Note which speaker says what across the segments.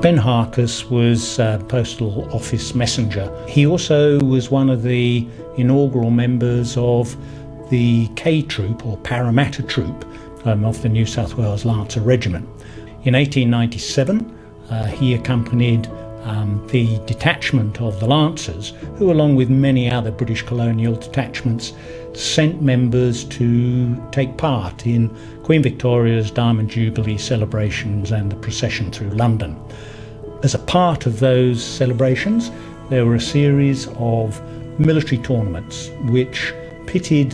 Speaker 1: Ben Harkus was Postal Office messenger. He also was one of the inaugural members of the K Troop, or Parramatta Troop, of the New South Wales Lancer Regiment. In 1897, he accompanied the detachment of the Lancers, who, along with many other British colonial detachments, sent members to take part in Queen Victoria's Diamond Jubilee celebrations and the procession through London. As a part of those celebrations, there were a series of military tournaments which pitted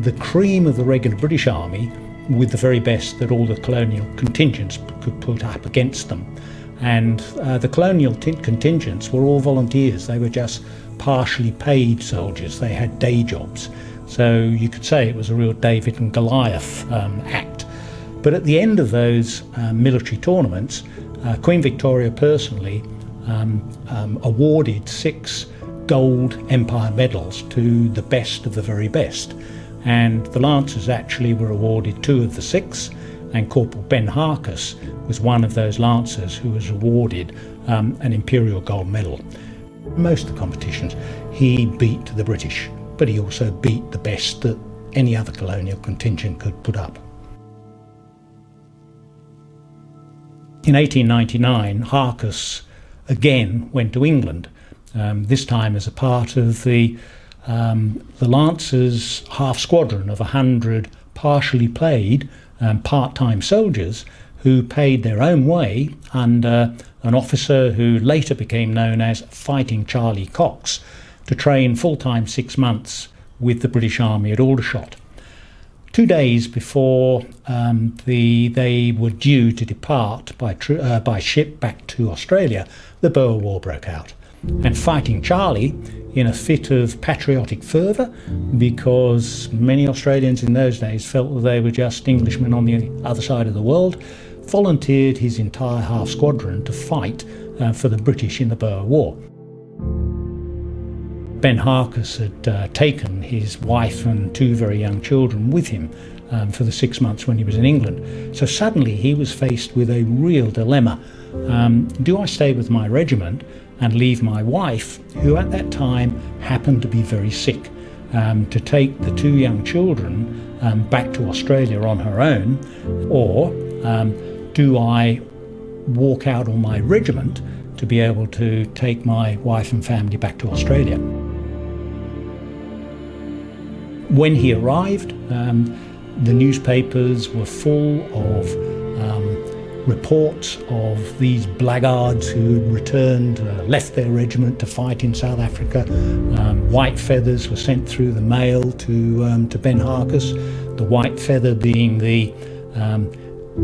Speaker 1: the cream of the regular British Army with the very best that all the colonial contingents could put up against them. And the colonial contingents were all volunteers. They were just partially paid soldiers. They had day jobs. So you could say it was a real David and Goliath act. But at the end of those military tournaments, Queen Victoria personally awarded 6 gold Empire medals to the best of the very best. And the Lancers actually were awarded 2 of the 6, and Corporal Ben Harkus was one of those Lancers who was awarded an Imperial Gold Medal. Most of the competitions he beat the British, but he also beat the best that any other colonial contingent could put up. In 1899, Harkus again went to England, this time as a part of the Lancers' half squadron of 100 partially paid part-time soldiers who paid their own way under an officer who later became known as Fighting Charlie Cox, to train full-time 6 months with the British Army at Aldershot. 2 days before they were due to depart by ship back to Australia, the Boer War broke out. And Fighting Charlie, in a fit of patriotic fervour, because many Australians in those days felt that they were just Englishmen on the other side of the world, volunteered his entire half squadron to fight for the British in the Boer War. Ben Harkus had taken his wife and 2 very young children with him for the 6 months when he was in England. So suddenly he was faced with a real dilemma. Do I stay with my regiment and leave my wife, who at that time happened to be very sick, to take the 2 young children back to Australia on her own, or do I walk out on my regiment to be able to take my wife and family back to Australia? When he arrived, the newspapers were full of reports of these blackguards who had returned, left their regiment to fight in South Africa. White feathers were sent through the mail to Ben Harkus, the white feather being the,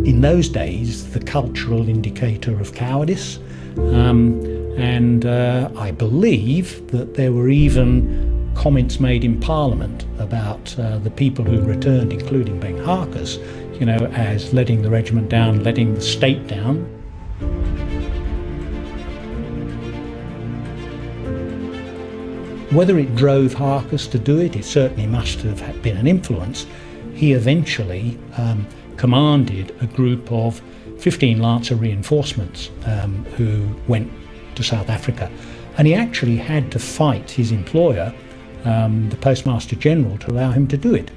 Speaker 1: in those days, the cultural indicator of cowardice. And I believe that there were even comments made in Parliament about the people who returned, including Ben Harkus, as letting the regiment down, letting the state down. Whether it drove Harkus to do it, it certainly must have been an influence. He eventually commanded a group of 15 Lancer reinforcements who went to South Africa. And he actually had to fight his employer, the Postmaster General, to allow him to do it,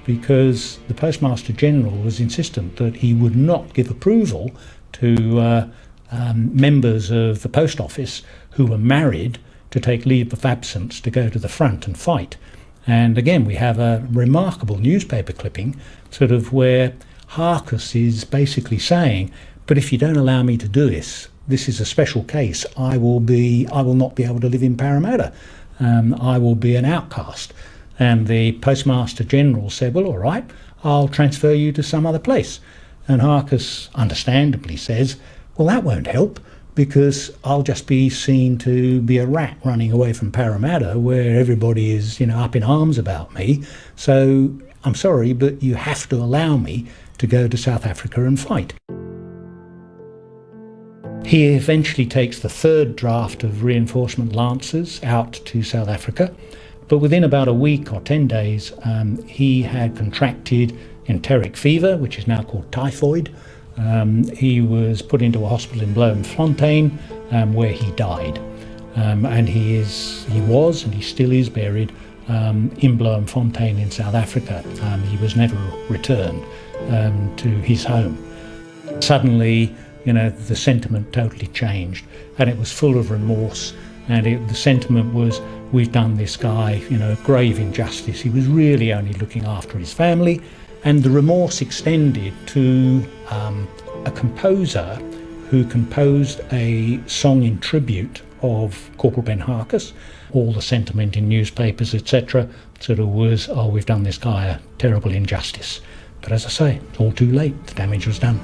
Speaker 1: because the Postmaster General was insistent that he would not give approval to members of the Post Office who were married to take leave of absence to go to the front and fight. And again, we have a remarkable newspaper clipping sort of where Harkus is basically saying, but if you don't allow me to do this, this is a special case. I will not be able to live in Parramatta. I will be an outcast. And the Postmaster General said, well, all right, I'll transfer you to some other place. And Harkus understandably says, well, that won't help, because I'll just be seen to be a rat running away from Parramatta where everybody is, up in arms about me. So I'm sorry, but you have to allow me to go to South Africa and fight. He eventually takes the 3rd draft of reinforcement Lancers out to South Africa, but within about a week or 10 days, he had contracted enteric fever, which is now called typhoid, He was put into a hospital in Bloemfontein, where he died. And he was and he still is buried in Bloemfontein in South Africa. He was never returned to his home. Suddenly, the sentiment totally changed, and it was full of remorse. And the sentiment was, we've done this guy, grave injustice. He was really only looking after his family. And the remorse extended to a composer who composed a song in tribute of Corporal Ben Harkus. All the sentiment in newspapers, etc., sort of was, we've done this guy a terrible injustice. But as I say, it's all too late. The damage was done.